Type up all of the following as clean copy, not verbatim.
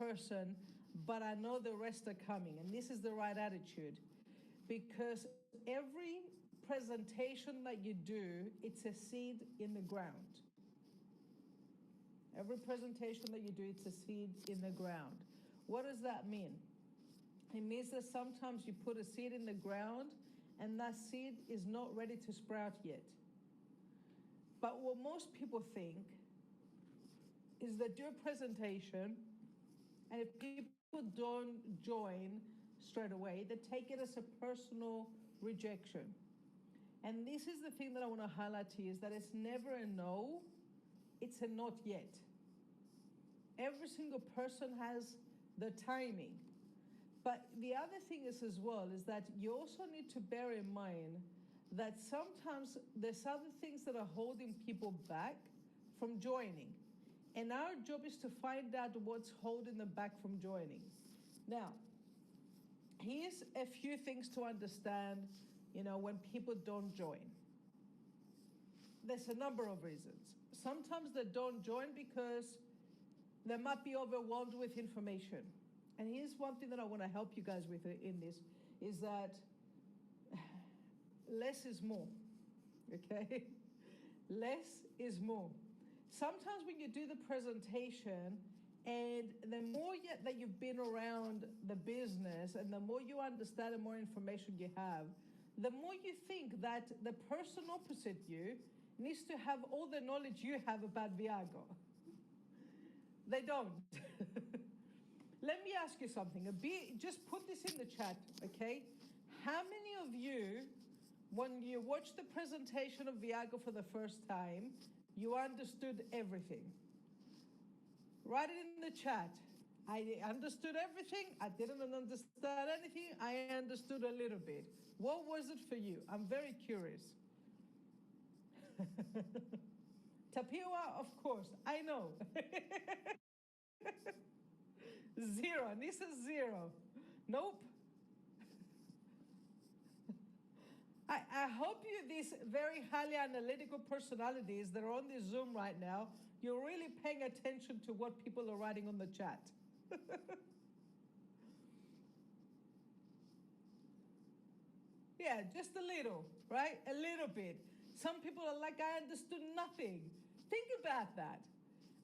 person, but I know the rest are coming. And this is the right attitude. Because every presentation that you do, it's a seed in the ground. Every presentation that you do, it's a seed in the ground. What does that mean? It means that sometimes you put a seed in the ground and that seed is not ready to sprout yet. But what most people think is that do a presentation, and if people don't join straight away, they take it as a personal rejection. And this is the thing that I want to highlight to you, is that it's never a no, it's a not yet. Every single person has the timing. But the other thing is as well, is that you also need to bear in mind that sometimes there's other things that are holding people back from joining. And our job is to find out what's holding them back from joining. Now, here's a few things to understand, when people don't join. There's a number of reasons. Sometimes they don't join because they might be overwhelmed with information. And here's one thing that I want to help you guys with in this, is that less is more, okay? Less is more. Sometimes when you do the presentation, and the more that you've been around the business and the more you understand and more information you have, the more you think that the person opposite you needs to have all the knowledge you have about Viago. They don't. Let me ask you something. Just put this in the chat, okay? How many of you, when you watched the presentation of Viago for the first time, you understood everything? Write it in the chat. I understood everything. I didn't understand anything. I understood a little bit. What was it for you? I'm very curious. Tapiwa, of course. I know. Zero. Nisa, zero. Nope. I hope you, these very highly analytical personalities that are on this Zoom right now, you're really paying attention to what people are writing on the chat. Yeah, just a little, right? A little bit. Some people are like, I understood nothing. Think about that.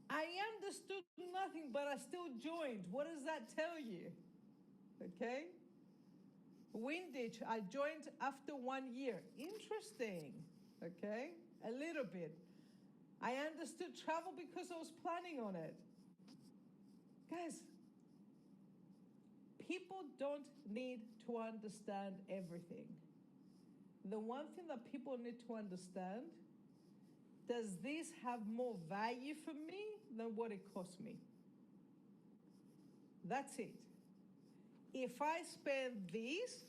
I understood nothing, but I still joined. What does that tell you? Okay? Winditch, I joined after 1 year. Interesting. Okay? A little bit. I understood travel because I was planning on it. Guys, people don't need to understand everything. The one thing that people need to understand, does this have more value for me than what it cost me? That's it. If I spend this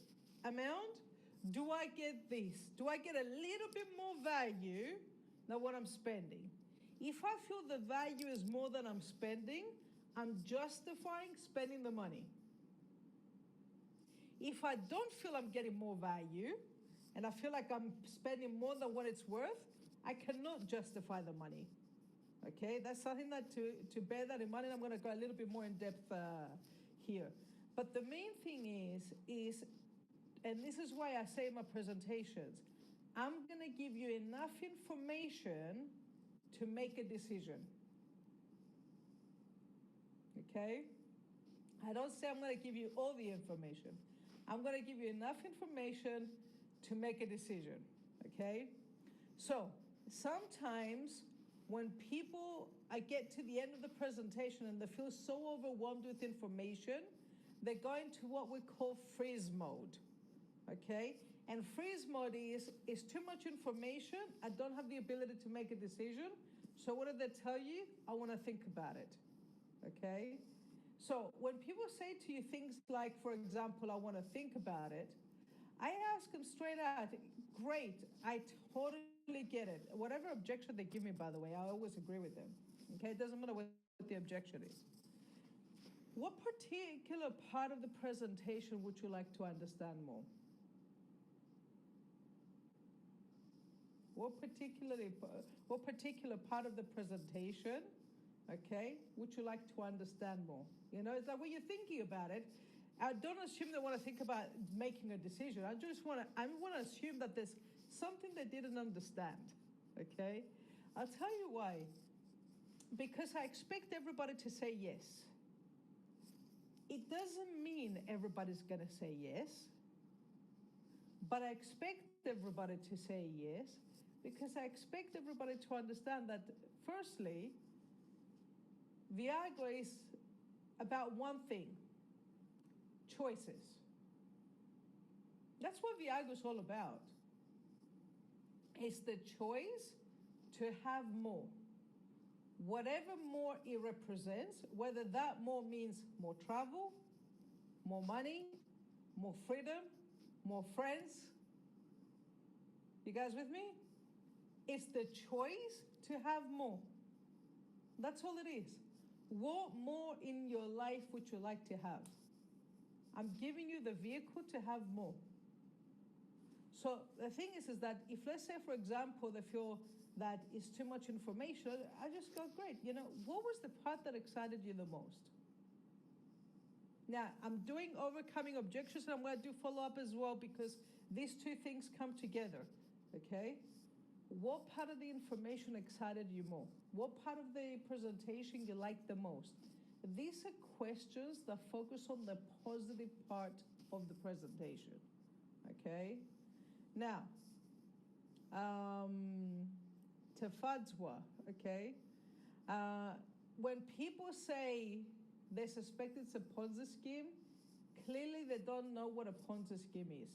amount, do I get this? Do I get a little bit more value than what I'm spending? If I feel the value is more than I'm spending, I'm justifying spending the money. If I don't feel I'm getting more value, and I feel like I'm spending more than what it's worth, I cannot justify the money. Okay, that's something that to bear that in mind, and I'm going to go a little bit more in depth here. But the main thing is, and this is why I say in my presentations, I'm going to give you enough information to make a decision. Okay? I don't say I'm going to give you all the information. I'm going to give you enough information to make a decision. Okay? So sometimes when people get to the end of the presentation and they feel so overwhelmed with information, they go into what we call freeze mode. Okay? And freeze mode is too much information. I don't have the ability to make a decision. So what do they tell you? I want to think about it. Okay? So when people say to you things like, for example, I want to think about it, I ask them straight out, great, I totally get it. Whatever objection they give me, by the way, I always agree with them. Okay? It doesn't matter what the objection is. What particular part of the presentation would you like to understand more? What particular part of the presentation, Okay? Would you like to understand more? You know, it's like when you're thinking about it, I don't assume they want to think about making a decision. I want to assume that there's something they didn't understand. Okay? I'll tell you why. Because I expect everybody to say yes. It doesn't mean everybody's going to say yes, but I expect everybody to say yes because I expect everybody to understand that, firstly, Viago is about one thing: choices. That's what Viago is all about. It's the choice to have more. Whatever more it represents, whether that more means more travel, more money, more freedom, more friends. You guys with me? It's the choice to have more. That's all it is. What more in your life would you like to have? I'm giving you the vehicle to have more. So the thing is that if, let's say, for example, they feel that it's too much information, I just go, great. You know, what was the part that excited you the most? Now, I'm doing overcoming objections, and I'm going to do follow-up as well because these two things come together, okay? What part of the information excited you more? What part of the presentation you liked the most? These are questions that focus on the positive part of the presentation, okay? Now, Tafadzwa, okay? When people say they suspect it's a Ponzi scheme, clearly they don't know what a Ponzi scheme is.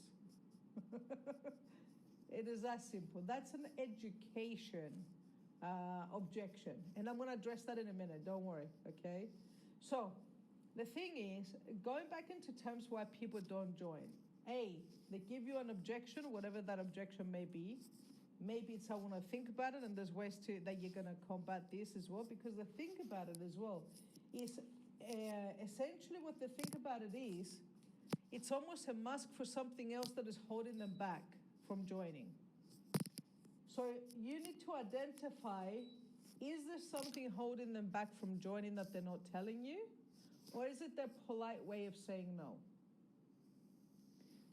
It is that simple. That's an education objection. And I'm going to address that in a minute. Don't worry, okay? So the thing is, going back into terms why people don't join. A, they give you an objection, whatever that objection may be. Maybe it's I want to think about it, and there's ways that you're going to combat this as well, because the think about it as well is essentially what the think about it is, it's almost a mask for something else that is holding them back from joining. So you need to identify, is there something holding them back from joining that they're not telling you? Or is it their polite way of saying no?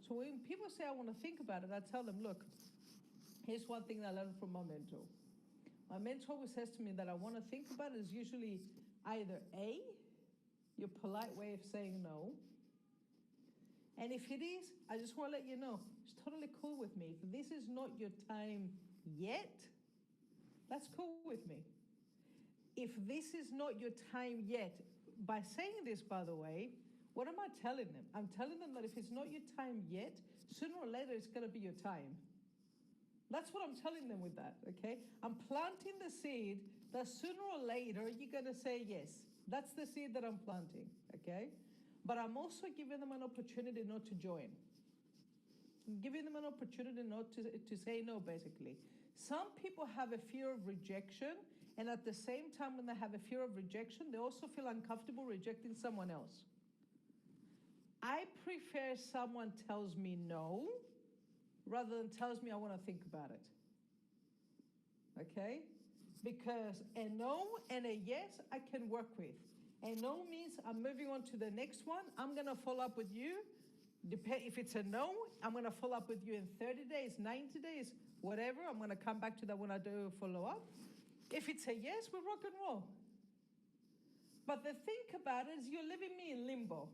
So when people say, I want to think about it, I tell them, look, here's one thing that I learned from my mentor. My mentor always says to me that I want to think about it is usually either A, your polite way of saying no, and if it is, I just want to let you know, it's totally cool with me. If this is not your time yet, that's cool with me. If this is not your time yet, by saying this, by the way, what am I telling them? I'm telling them that if it's not your time yet, sooner or later it's going to be your time. That's what I'm telling them with that, okay? I'm planting the seed that sooner or later you're going to say yes. That's the seed that I'm planting, okay? But I'm also giving them an opportunity not to join. I'm giving them an opportunity not to say no, basically. Some people have a fear of rejection, and at the same time when they have a fear of rejection, they also feel uncomfortable rejecting someone else. I prefer someone tells me no rather than tells me I want to think about it. Okay? Because a no and a yes I can work with. A no means I'm moving on to the next one. I'm going to follow up with you. If it's a no, I'm going to follow up with you in 30 days, 90 days, whatever. I'm going to come back to that when I do follow up. If it's a yes, we rock and roll. But the think about it is you're leaving me in limbo.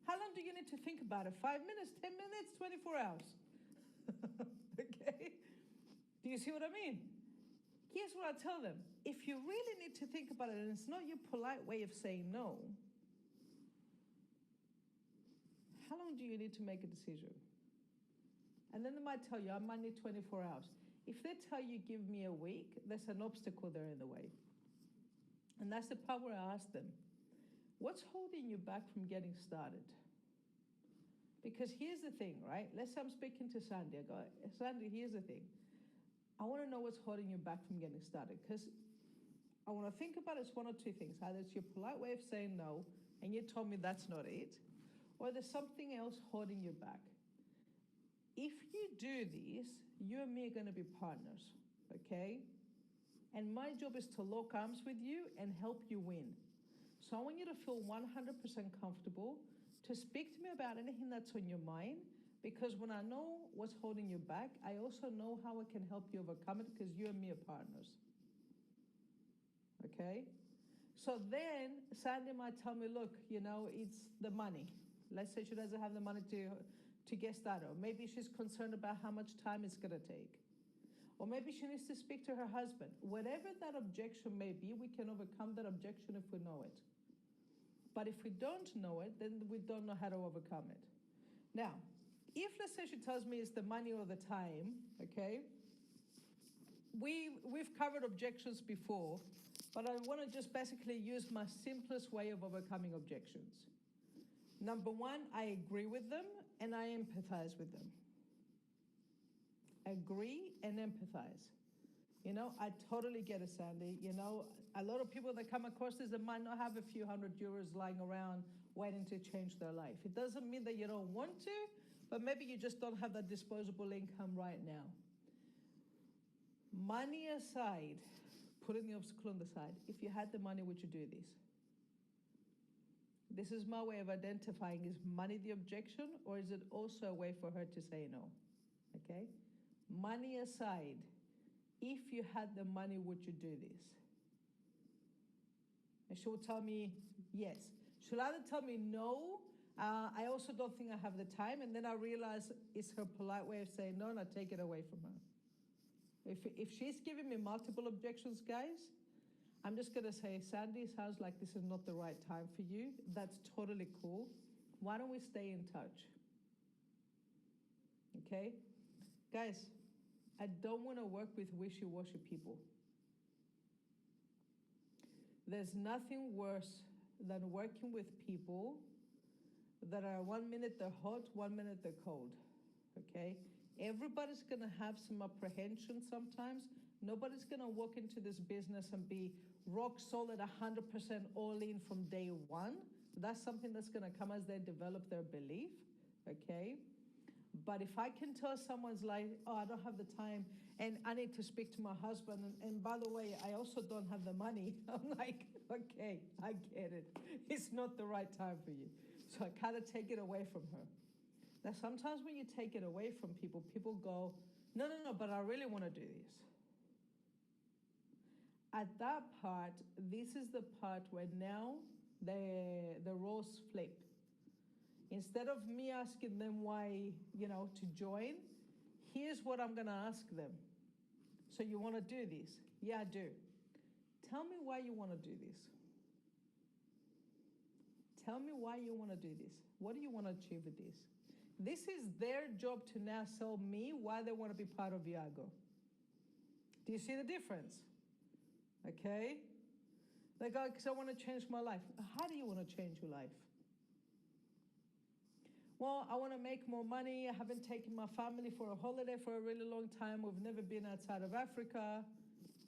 How long do you need to think about it? 5 minutes, 10 minutes, 24 hours? Okay? Do you see what I mean? Here's what I tell them. If you really need to think about it and it's not your polite way of saying no, how long do you need to make a decision? And then they might tell you, I might need 24 hours. If they tell you, give me a week, there's an obstacle there in the way. And that's the part where I ask them, what's holding you back from getting started? Because here's the thing, right? Let's say I'm speaking to Sandy. I go, Sandy, here's the thing. I want to know what's holding you back from getting started. Because I want to think about it's one or two things. Either it's your polite way of saying no, and you told me that's not it, or there's something else holding you back. If you do this, you and me are going to be partners, okay? And my job is to lock arms with you and help you win. So I want you to feel 100% comfortable to speak to me about anything that's on your mind, because when I know what's holding you back, I also know how I can help you overcome it, because you and me are partners. Okay? So then Sandy might tell me, look, it's the money. Let's say she doesn't have the money to get started. Or maybe she's concerned about how much time it's going to take. Or maybe she needs to speak to her husband. Whatever that objection may be, we can overcome that objection if we know it. But if we don't know it, then we don't know how to overcome it. Now, if let's say she tells me it's the money or the time, okay, we've covered objections before, but I want to just basically use my simplest way of overcoming objections. Number one, I agree with them and I empathize with them. Agree and empathize. I totally get it, Sandy. A lot of people that come across this, they might not have a few €100 lying around waiting to change their life. It doesn't mean that you don't want to, but maybe you just don't have that disposable income right now. Money aside, putting the obstacle on the side, if you had the money, would you do this? This is my way of identifying, is money the objection, or is it also a way for her to say no? Okay? Money aside, if you had the money, would you do this? And she'll tell me yes. She'll either tell me no, I also don't think I have the time, and then I realize it's her polite way of saying no, and I take it away from her. If she's giving me multiple objections, guys, I'm just going to say, Sandy, sounds like this is not the right time for you. That's totally cool. Why don't we stay in touch? Okay? Guys, I don't want to work with wishy-washy people. There's nothing worse than working with people that are 1 minute they're hot, 1 minute they're cold. Okay? Everybody's going to have some apprehension sometimes. Nobody's going to walk into this business and be rock solid 100% all in from day one. That's something that's going to come as they develop their belief. Okay? But if I can tell someone's like, oh, I don't have the time and I need to speak to my husband, and by the way, I also don't have the money, I'm like, okay, I get it. It's not the right time for you. So I kind of take it away from her. Now, sometimes when you take it away from people, people go, no, but I really want to do this. At that part, this is the part where now the roles flip. Instead of me asking them why, to join, here's what I'm going to ask them. So you want to do this? Yeah, I do. Tell me why you want to do this. Tell me why you want to do this. What do you want to achieve with this? This is their job to now sell me why they want to be part of Viago. Do you see the difference? Okay? They go, because I want to change my life. How do you want to change your life? Well, I want to make more money. I haven't taken my family for a holiday for a really long time. We've never been outside of Africa.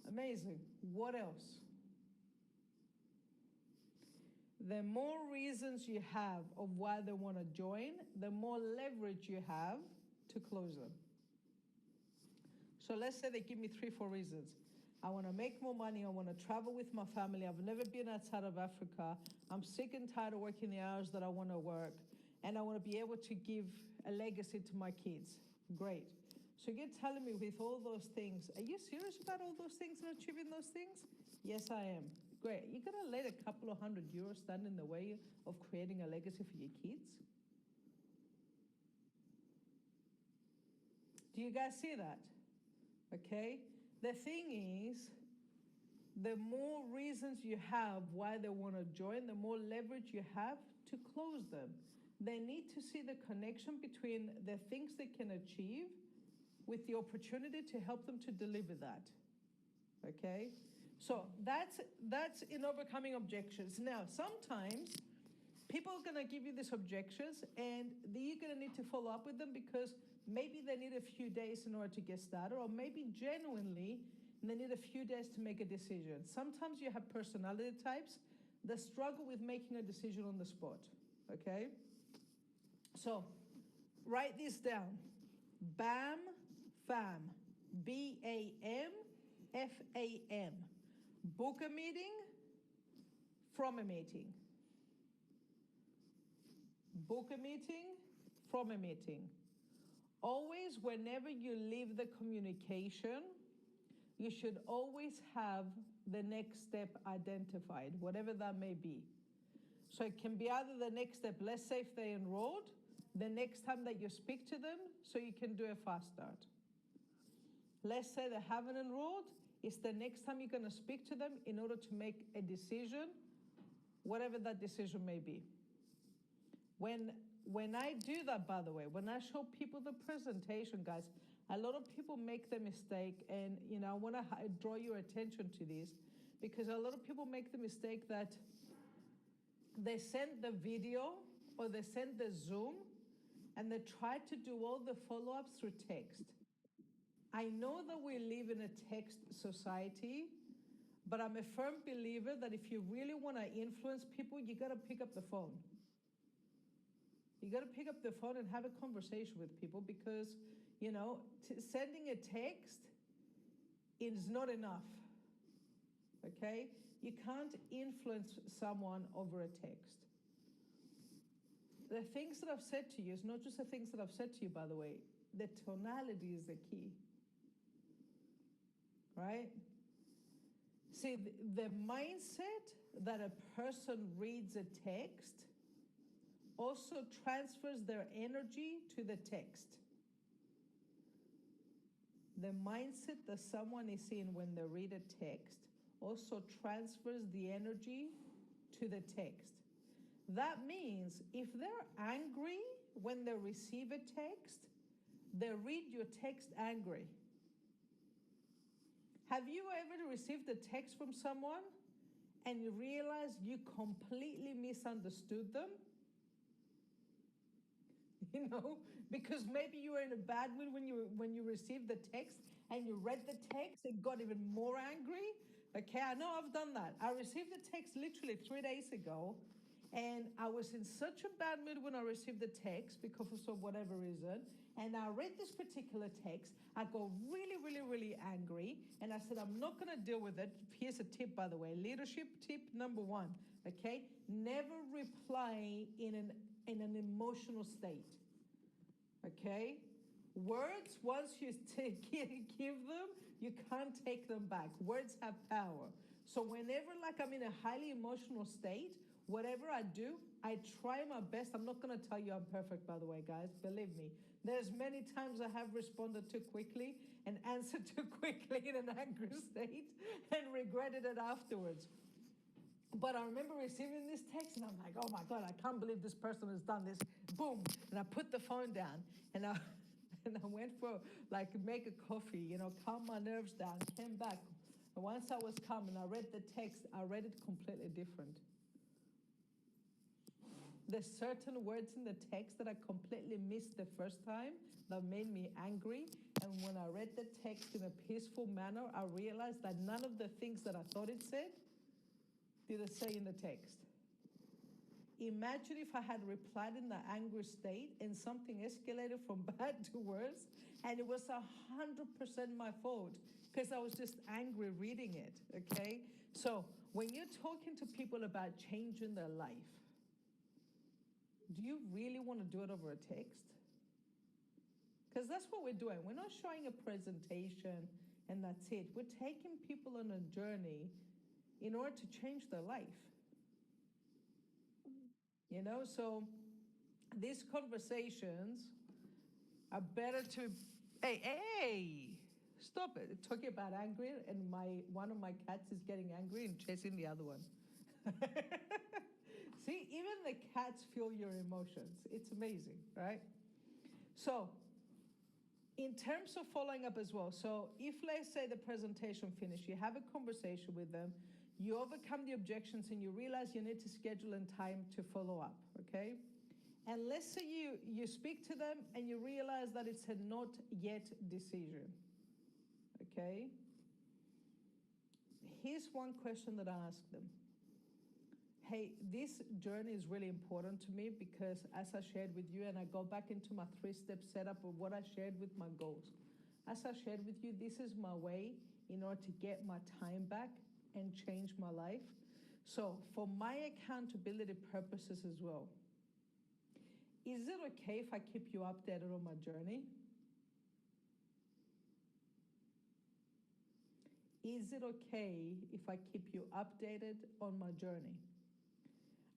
Amazing. What else? The more reasons you have of why they want to join, the more leverage you have to close them. So let's say they give me 3-4 reasons. I want to make more money. I want to travel with my family. I've never been outside of Africa. I'm sick and tired of working the hours that I want to work. And I want to be able to give a legacy to my kids. Great. So you're telling me with all those things, are you serious about all those things and achieving those things? Yes, I am. Great. You're going to let a couple of €100 stand in the way of creating a legacy for your kids? Do you guys see that? Okay? The thing is, the more reasons you have why they want to join, the more leverage you have to close them. They need to see the connection between the things they can achieve with the opportunity to help them to deliver that. Okay? So that's in overcoming objections. Now, sometimes people are going to give you these objections and you're going to need to follow up with them because maybe they need a few days in order to get started, or maybe genuinely they need a few days to make a decision. Sometimes you have personality types that struggle with making a decision on the spot. Okay? So write this down. BAM, FAM. BAM, FAM. Book a meeting from a meeting. Book a meeting from a meeting. Always, whenever you leave the communication, you should always have the next step identified, whatever that may be. So it can be either the next step, let's say if they enrolled, the next time that you speak to them, so you can do a fast start. Let's say they haven't enrolled, it's the next time you're going to speak to them in order to make a decision, whatever that decision may be. When I do that, by the way, when I show people the presentation, guys, a lot of people make the mistake, and I want to draw your attention to this, because a lot of people make the mistake that they send the video or they send the Zoom and they try to do all the follow-ups through text. I know that we live in a text society, but I'm a firm believer that if you really want to influence people, you got to pick up the phone. You got to pick up the phone and have a conversation with people, because, sending a text is not enough, okay? You can't influence someone over a text. The things that I've said to you, it's not just the things that I've said to you, by the way. The tonality is the key, right? See, the mindset that a person reads a text also transfers their energy to the text. The mindset that someone is in when they read a text also transfers the energy to the text. That means if they're angry when they receive a text, they read your text angry. Have you ever received a text from someone and you realize you completely misunderstood them? Because maybe you were in a bad mood when you received the text and you read the text and got even more angry. Okay, I know I've done that. I received the text literally 3 days ago, and I was in such a bad mood when I received the text because of whatever reason, and I read this particular text. I got really, really, really angry, and I said, I'm not going to deal with it. Here's a tip, by the way, leadership tip number 1, okay? Never reply in an emotional state. Okay? Words, once you give them, you can't take them back. Words have power. So whenever I'm in a highly emotional state, whatever I do, I try my best. I'm not going to tell you I'm perfect, by the way, guys. Believe me. There's many times I have responded too quickly and answered too quickly in an angry state and regretted it afterwards. But I remember receiving this text and I'm like, oh my God, I can't believe this person has done this. Boom. And I put the phone down and I went for make a coffee, calm my nerves down, came back. And once I was calm and I read the text, I read it completely different. There's certain words in the text that I completely missed the first time that made me angry. And when I read the text in a peaceful manner, I realized that none of the things that I thought it said did it say in the text. Imagine if I had replied in the angry state and something escalated from bad to worse, and it was 100% my fault because I was just angry reading it, okay? So when you're talking to people about changing their life, do you really want to do it over a text? Because that's what we're doing. We're not showing a presentation and that's it. We're taking people on a journey in order to change their life. So these conversations are better to, hey, stop it. Talking about angry, and one of my cats is getting angry and chasing the other one. See, even the cats feel your emotions. It's amazing, right? So in terms of following up as well, so if, let's say, the presentation finished, you have a conversation with them, you overcome the objections and you realize you need to schedule in time to follow up, okay? And let's say you speak to them and you realize that it's a not yet decision, okay? Here's one question that I ask them. Hey, this journey is really important to me because as I shared with you, and I go back into my 3-step setup of what I shared with my goals. As I shared with you, this is my way in order to get my time back and change my life. So for my accountability purposes as well, is it okay if I keep you updated on my journey? Is it okay if I keep you updated on my journey?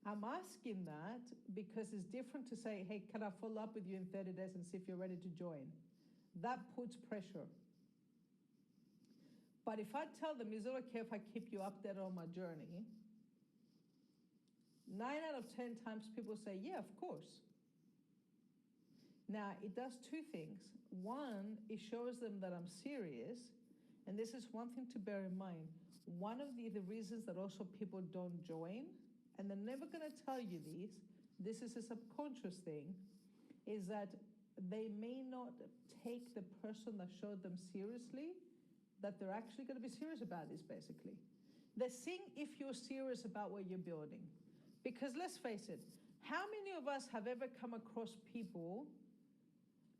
I'm asking that because it's different to say, hey, can I follow up with you in 30 days and see if you're ready to join? That puts pressure. But if I tell them, is it okay if I keep you updated on my journey? 9 out of 10 times people say, yeah, of course. Now, it does two things. One, it shows them that I'm serious. And this is one thing to bear in mind. One of the reasons that also people don't join, and they're never going to tell you this is a subconscious thing, is that they may not take the person that showed them seriously, that they're actually going to be serious about this, basically. They're seeing if you're serious about what you're building. Because let's face it, how many of us have ever come across people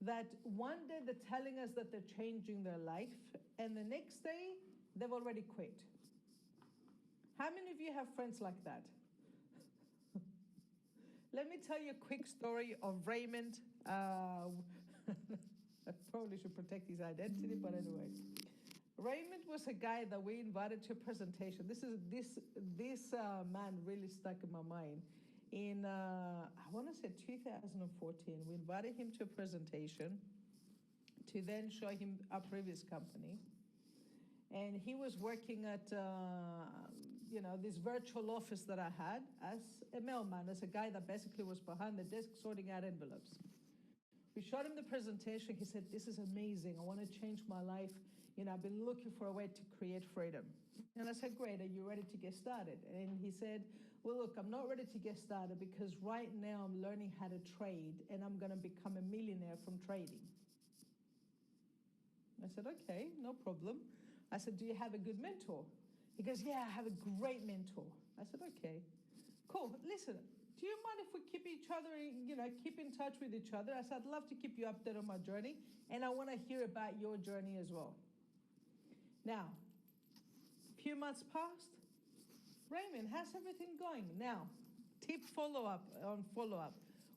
that one day they're telling us that they're changing their life, and the next day they've already quit? How many of you have friends like that? Let me tell you a quick story of Raymond. I probably should protect his identity, but anyway. Raymond was a guy that we invited to a presentation. This man really stuck in my mind. In, I want to say 2014, we invited him to a presentation to then show him our previous company. And he was working at, this virtual office that I had as a mailman, as a guy that basically was behind the desk sorting out envelopes. We showed him the presentation. He said, this is amazing. I want to change my life. I've been looking for a way to create freedom. And I said, great, are you ready to get started? And he said, well, look, I'm not ready to get started because right now I'm learning how to trade and I'm going to become a millionaire from trading. I said, okay, no problem. I said, do you have a good mentor? He goes, yeah, I have a great mentor. I said, okay, cool. Listen, do you mind if we keep each other, keep in touch with each other? I said, I'd love to keep you updated on my journey, and I want to hear about your journey as well. Now, a few months passed. Raymond, how's everything going? Now, tip follow-up.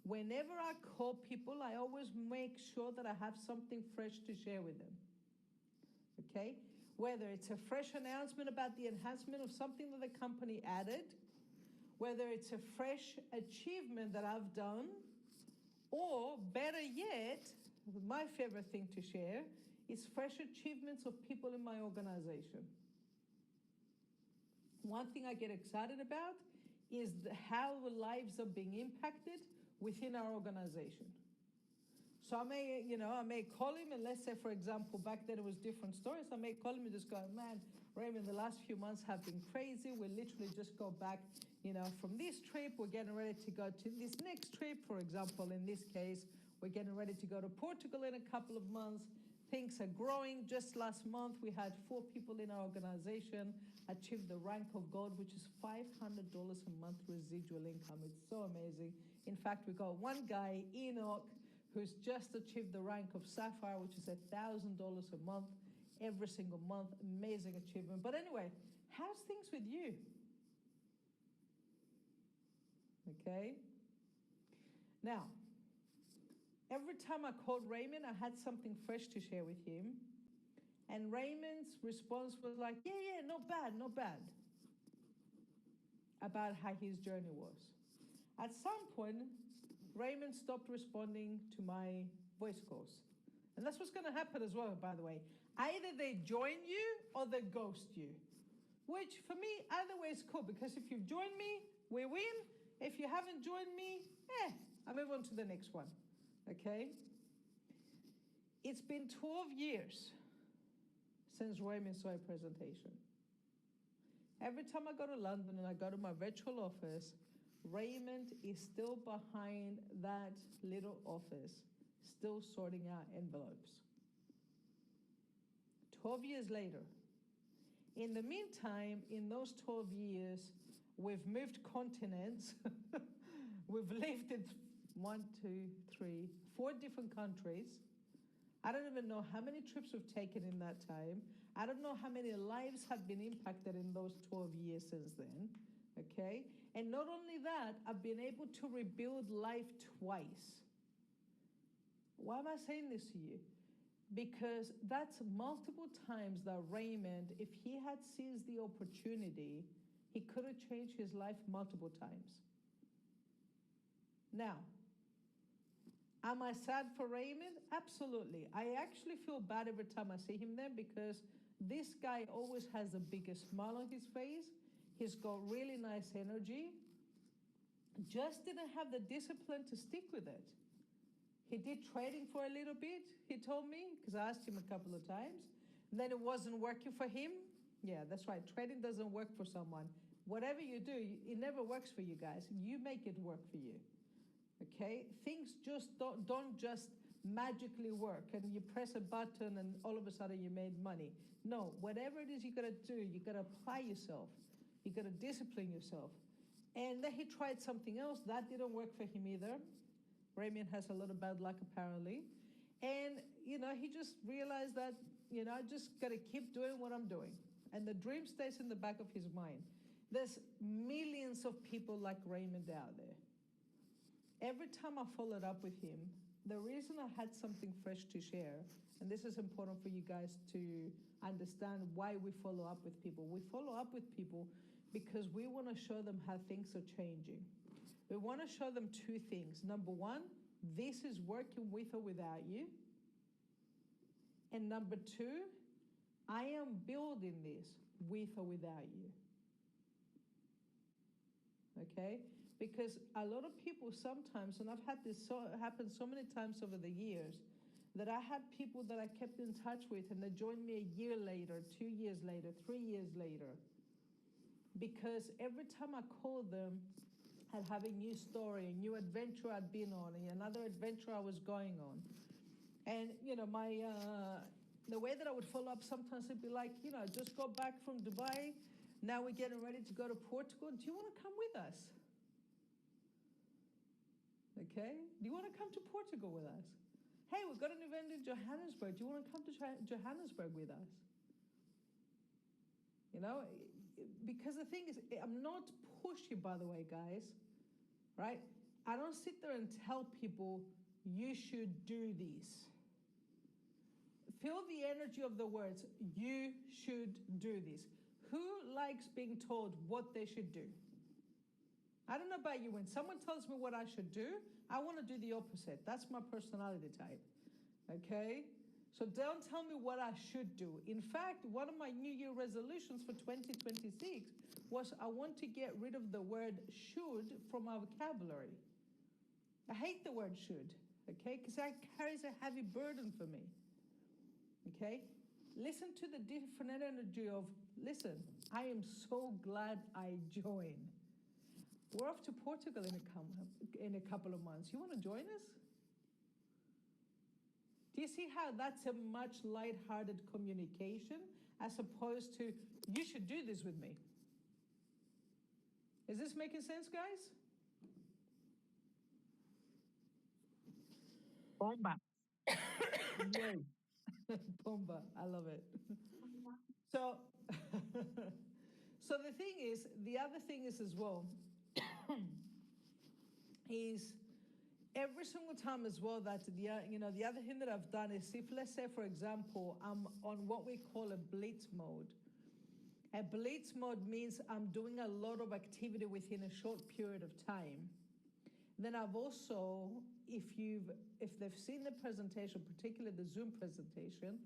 Whenever I call people, I always make sure that I have something fresh to share with them. Okay? Whether it's a fresh announcement about the enhancement of something that the company added, whether it's a fresh achievement that I've done, or better yet, my favorite thing to share is fresh achievements of people in my organization. One thing I get excited about is how the lives are being impacted within our organization. So I may call him, and let's say, for example, back then it was different stories. I may call him and just go, man, Raymond, the last few months have been crazy. We literally just go back, from this trip. We're getting ready to go to this next trip. For example, in this case, we're getting ready to go to Portugal in a couple of months. Things are growing. Just last month, we had 4 people in our organization achieve the rank of gold, which is $500 a month residual income. It's so amazing. In fact, we got one guy, Enoch, who's just achieved the rank of sapphire, which is $1,000 a month, every single month. Amazing achievement. But anyway, how's things with you? Okay. Now, every time I called Raymond, I had something fresh to share with him. And Raymond's response was like, yeah, not bad. About how his journey was. At some point, Raymond stopped responding to my voice calls. And that's what's going to happen as well, by the way. Either they join you or they ghost you. Which, for me, either way is cool. Because if you've joined me, we win. If you haven't joined me, I move on to the next one. Okay? It's been 12 years since Raymond saw a presentation. Every time I go to London and I go to my virtual office, Raymond is still behind that little office, still sorting out envelopes. 12 years later. In the meantime, in those 12 years, we've moved continents. We've lived in 4 different countries. I don't even know how many trips we've taken in that time. I don't know how many lives have been impacted in those 12 years since then, okay? And not only that, I've been able to rebuild life twice. Why am I saying this to you? Because that's multiple times that Raymond, if he had seized the opportunity, he could have changed his life multiple times. Now, am I sad for Raymond? Absolutely. I actually feel bad every time I see him there because this guy always has the biggest smile on his face. He's got really nice energy. Just didn't have the discipline to stick with it. He did trading for a little bit, he told me, because I asked him a couple of times. And then it wasn't working for him. Yeah, that's right. Trading doesn't work for someone. Whatever you do, it never works for you guys. You make it work for you. Okay? Things just don't just magically work and you press a button and all of a sudden you made money. No, whatever it is you gotta do, you gotta apply yourself. You gotta discipline yourself. And then he tried something else. That didn't work for him either. Raymond has a lot of bad luck apparently. And, he just realized that, I just got to keep doing what I'm doing. And the dream stays in the back of his mind. There's millions of people like Raymond out there. Every time I followed up with him, the reason I had something fresh to share, and this is important for you guys to understand why we follow up with people. We follow up with people because we want to show them how things are changing. We want to show them two things. Number one, this is working with or without you. And number two, I am building this with or without you. Okay? Because a lot of people sometimes, and I've had this happen so many times over the years, that I had people that I kept in touch with and they joined me a year later, 2 years later, 3 years later. Because every time I called them, I'd have a new story, a new adventure I'd been on, another adventure I was going on. And, the way that I would follow up sometimes it'd be like, just got back from Dubai. Now we're getting ready to go to Portugal. Do you want to come with us? Okay? Do you want to come to Portugal with us? Hey, we've got an event in Johannesburg. Do you want to come to Johannesburg with us? Because the thing is, I'm not pushy, by the way, guys, right? I don't sit there and tell people, you should do this. Feel the energy of the words, you should do this. Who likes being told what they should do? I don't know about you. When someone tells me what I should do, I want to do the opposite. That's my personality type, okay? So don't tell me what I should do. In fact, one of my New Year resolutions for 2026 was I want to get rid of the word should from my vocabulary. I hate the word should, okay? Because that carries a heavy burden for me, okay? Listen to the different energy of, listen, I am so glad I joined. We're off to Portugal in a couple of months. You want to join us? Do you see how that's a much lighthearted communication as opposed to, you should do this with me? Is this making sense, guys? Bomba. Yay. Bomba. I love it. So, so the other thing is as well, is every single time as well that the other thing that I've done is if, let's say, for example, I'm on what we call a blitz mode. A blitz mode means I'm doing a lot of activity within a short period of time. Then I've also, if they've seen the presentation, particularly the Zoom presentation,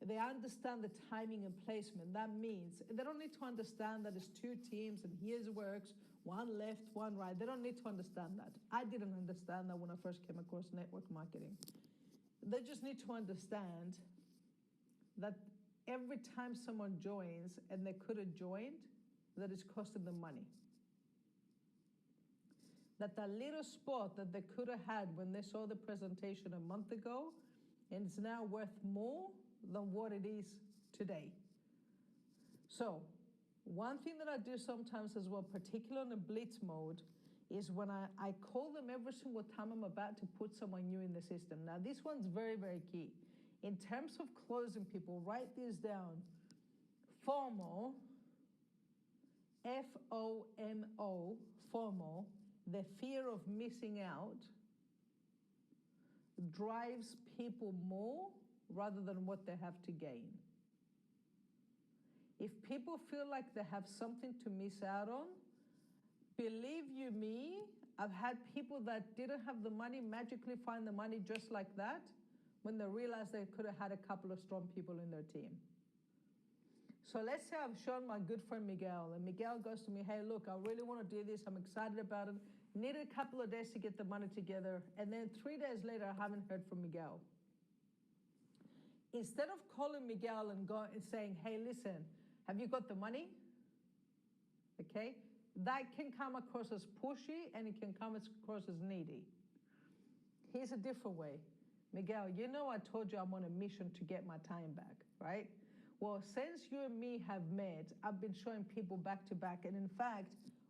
they understand the timing and placement. That means they don't need to understand that it's two teams and here's works, one left, one right. They don't need to understand that. I didn't understand that when I first came across network marketing. They just need to understand that every time someone joins and they could have joined, that it's costing them money. That little spot that they could have had when they saw the presentation a month ago, and it's now worth more than what it is today. So one thing that I do sometimes as well, particularly in a blitz mode, is when I call them every single time I'm about to put someone new in the system. Now this one's very, very key. In terms of closing people, write this down. FOMO, FOMO, FOMO, the fear of missing out, drives people more rather than what they have to gain. If people feel like they have something to miss out on, believe you me, I've had people that didn't have the money magically find the money just like that when they realized they could have had a couple of strong people in their team. So let's say I've shown my good friend Miguel, and Miguel goes to me, hey, look, I really want to do this. I'm excited about it. Needed a couple of days to get the money together. And then 3 days later, I haven't heard from Miguel. Instead of calling Miguel and saying, hey, listen, have you got the money? Okay? That can come across as pushy and it can come across as needy. Here's a different way. Miguel, you know I told you I'm on a mission to get my time back, right? Well, since you and me have met, I've been showing people back to back. And in fact,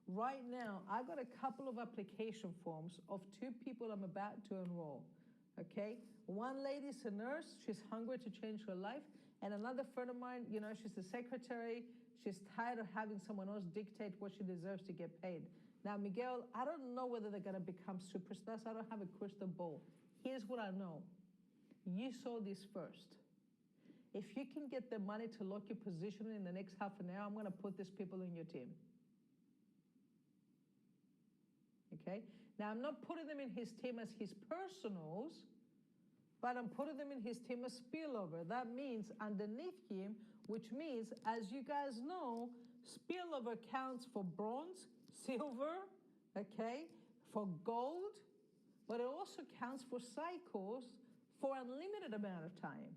right now, I got a couple of application forms of 2 people I'm about to enroll, okay? One lady's a nurse. She's hungry to change her life. And another friend of mine, you know, she's a secretary. She's tired of having someone else dictate what she deserves to get paid. Now, Miguel, I don't know whether they're going to become superstars. I don't have a crystal ball. Here's what I know. You saw this first. If you can get the money to lock your position in the next half an hour, I'm going to put these people in your team. Okay? Now, I'm not putting them in his team as his personals, but I'm putting them in his team as spillover. That means underneath him, which means, as you guys know, spillover counts for bronze, silver, okay, for gold, but it also counts for cycles for unlimited amount of time.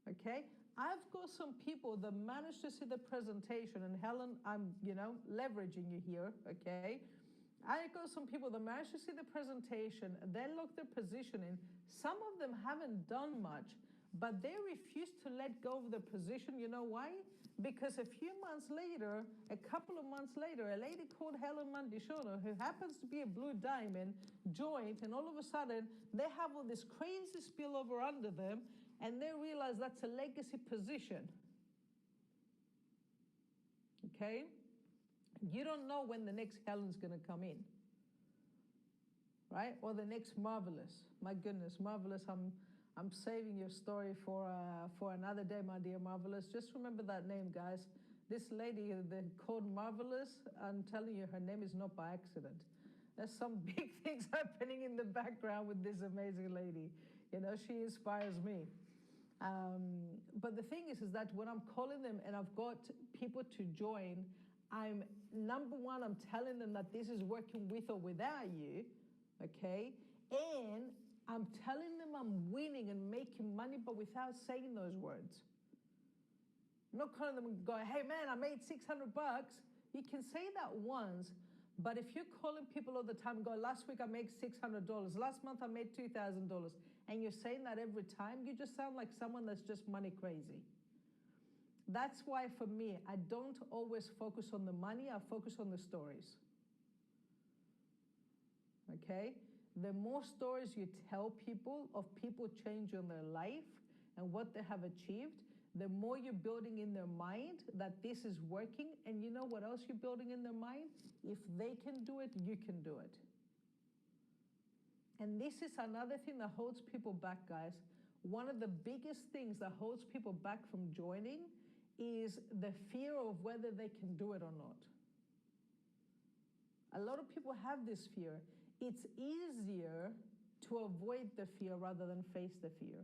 Okay, I've got some people that managed to see the presentation, and Helen, I'm, leveraging you here, okay? I got some people that managed to see the presentation, they locked their position in. Some of them haven't done much, but they refuse to let go of their position. You know why? Because a few months later, a couple of months later, a lady called Helen Mandishono, who happens to be a blue diamond, joined, and all of a sudden, they have all this crazy spillover under them, and they realize that's a legacy position. Okay? You don't know when the next Helen's going to come in. Right? Or the next Marvelous. My goodness, Marvelous, I'm saving your story for another day, my dear Marvelous. Just remember that name, guys. This lady, called Marvelous, I'm telling you, her name is not by accident. There's some big things happening in the background with this amazing lady. You know, she inspires me. But the thing is that when I'm calling them and I've got people to join, number one, I'm telling them that this is working with or without you, okay? And I'm telling them I'm winning and making money, but without saying those words. I'm not calling them and going, hey man, I made $600. You can say that once, but if you're calling people all the time and go, last week I made $600, last month I made $2,000, and you're saying that every time, you just sound like someone that's just money crazy. That's why for me, I don't always focus on the money, I focus on the stories. Okay? The more stories you tell people of people changing their life and what they have achieved, the more you're building in their mind that this is working. And you know what else you're building in their mind? If they can do it, you can do it. And this is another thing that holds people back, guys. One of the biggest things that holds people back from joining is the fear of whether they can do it or not. A lot of people have this fear. It's easier to avoid the fear rather than face the fear.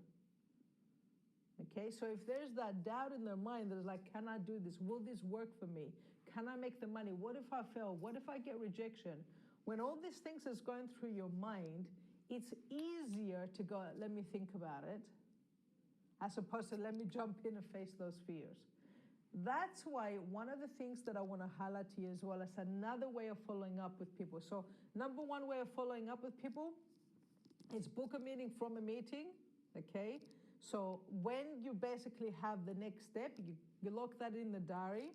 Okay, so if there's that doubt in their mind, there's like, can I do this? Will this work for me? Can I make the money? What if I fail? What if I get rejection? When all these things is going through your mind, it's easier to go, let me think about it, as opposed to let me jump in and face those fears. That's why one of the things that I want to highlight to you as well is another way of following up with people. So number one way of following up with people is book a meeting from a meeting, okay? So when you basically have the next step, you lock that in the diary.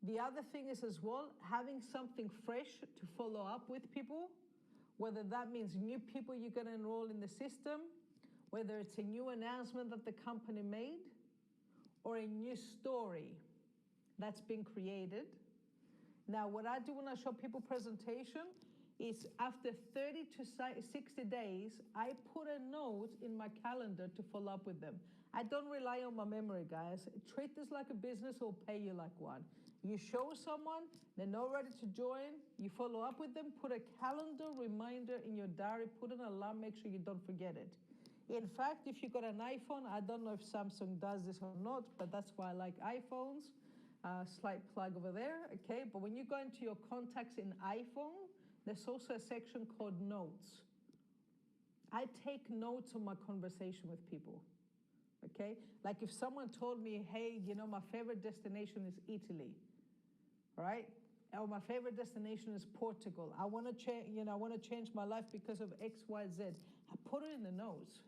The other thing is as well, having something fresh to follow up with people, whether that means new people you're going to enroll in the system, whether it's a new announcement that the company made, or a new story that's been created. Now, what I do when I show people presentation is after 30 to 60 days, I put a note in my calendar to follow up with them. I don't rely on my memory, guys. Treat this like a business, it'll pay you like one. You show someone, they're not ready to join, you follow up with them, put a calendar reminder in your diary, put an alarm, make sure you don't forget it. In fact, if you've got an iPhone, I don't know if Samsung does this or not, but that's why I like iPhones. Slight plug over there, okay? But when you go into your contacts in iPhone, there's also a section called Notes. I take notes on my conversation with people, okay? Like if someone told me, hey, you know, my favorite destination is Italy, right? Or my favorite destination is Portugal. I want to change, you know, I want to change my life because of X, Y, Z. I put it in the notes.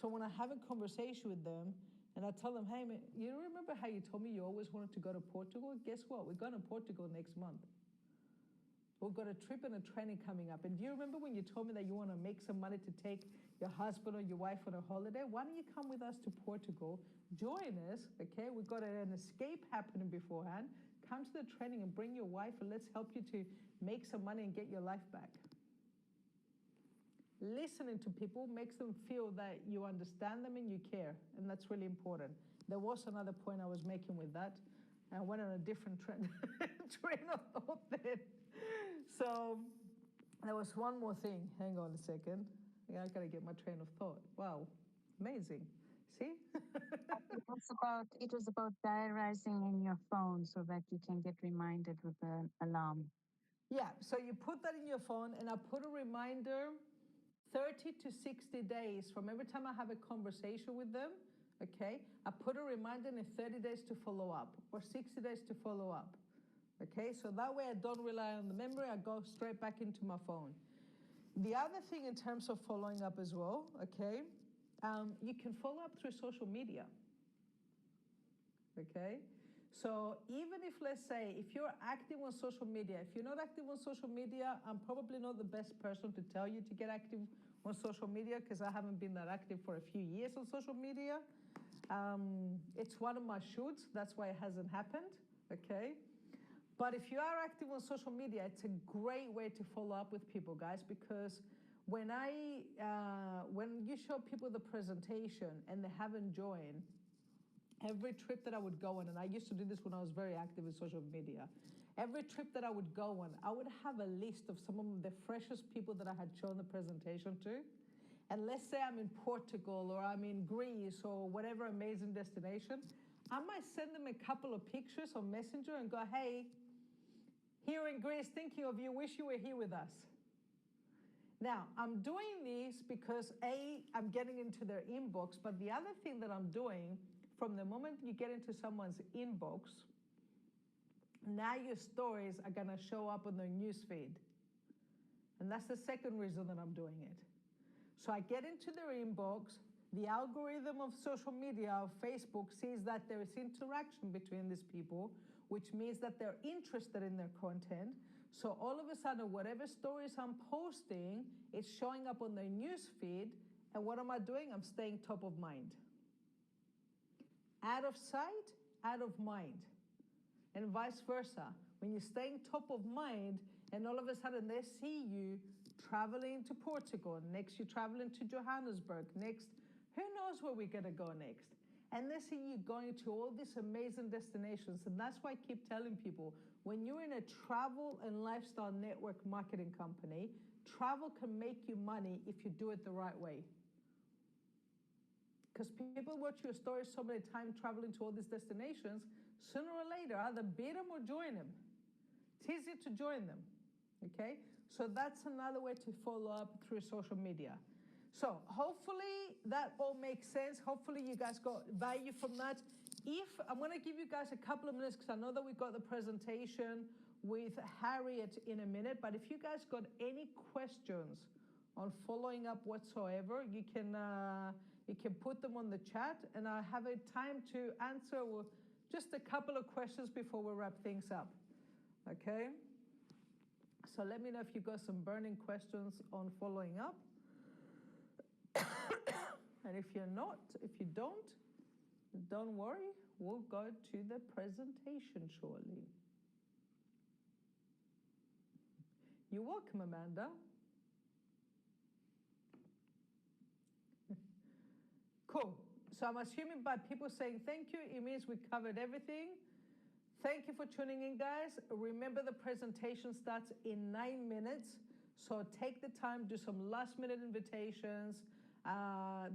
So when I have a conversation with them, and I tell them, hey, man, you remember how you told me you always wanted to go to Portugal? Guess what? We're going to Portugal next month. We've got a trip and a training coming up. And do you remember when you told me that you want to make some money to take your husband or your wife on a holiday? Why don't you come with us to Portugal? Join us, okay? We've got an escape happening beforehand. Come to the training and bring your wife, and let's help you to make some money and get your life back. Listening to people makes them feel that you understand them and you care, and that's really important. There was another point I was making with that. I went on a different train of thought then. So there was one more thing. Hang on a second. I got to get my train of thought. Wow, amazing. See? It was about diarizing in your phone so that you can get reminded with an alarm. Yeah, so you put that in your phone, and I put a reminder 30 to 60 days from every time I have a conversation with them, okay? I put a reminder in 30 days to follow up or 60 days to follow up, okay? So that way I don't rely on the memory, I go straight back into my phone. The other thing in terms of following up as well, okay, you can follow up through social media, okay? So even if, let's say, if you're active on social media, if you're not active on social media, I'm probably not the best person to tell you to get active on social media because I haven't been that active for a few years on social media. It's one of my shoots, that's why it hasn't happened, okay? But if you are active on social media, it's a great way to follow up with people, guys, because when you show people the presentation and they haven't joined, every trip that I would go on, and I used to do this when I was very active in social media, every trip that I would go on, I would have a list of some of the freshest people that I had shown the presentation to. And let's say I'm in Portugal or I'm in Greece or whatever amazing destination, I might send them a couple of pictures on Messenger and go, hey, here in Greece, thinking of you, wish you were here with us. Now, I'm doing this because A, I'm getting into their inbox, but the other thing that I'm doing, from the moment you get into someone's inbox, now your stories are going to show up on their newsfeed. And that's the second reason that I'm doing it. So I get into their inbox, the algorithm of social media, of Facebook, sees that there is interaction between these people, which means that they're interested in their content. So all of a sudden, whatever stories I'm posting, it's showing up on their newsfeed. And what am I doing? I'm staying top of mind. Out of sight, out of mind. And vice versa. When you're staying top of mind, and all of a sudden they see you traveling to Portugal, next you're traveling to Johannesburg, next, who knows where we're going to go next? And they see you going to all these amazing destinations. And that's why I keep telling people, when you're in a travel and lifestyle network marketing company, travel can make you money if you do it the right way. Because people watch your stories so many times traveling to all these destinations, sooner or later, either beat them or join them. It's easier to join them, okay? So that's another way to follow up through social media. So hopefully that all makes sense. Hopefully you guys got value from that. I'm going to give you guys a couple of minutes because I know that we got the presentation with Harriet in a minute, but if you guys got any questions on following up whatsoever, you can put them on the chat, and I have a time to answer just a couple of questions before we wrap things up, okay? So let me know if you got some burning questions on following up. And if you don't, Don't worry, we'll go to the presentation shortly. You're welcome, Amanda. Cool. So I'm assuming by people saying thank you, it means we covered everything. Thank you for tuning in, guys. Remember, the presentation starts in 9 minutes. So take the time, do some last-minute invitations.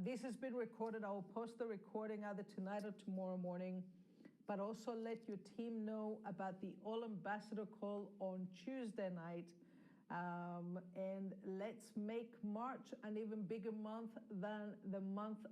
This has been recorded. I will post the recording either tonight or tomorrow morning. But also let your team know about the All Ambassador call on Tuesday night. And let's make March an even bigger month than the month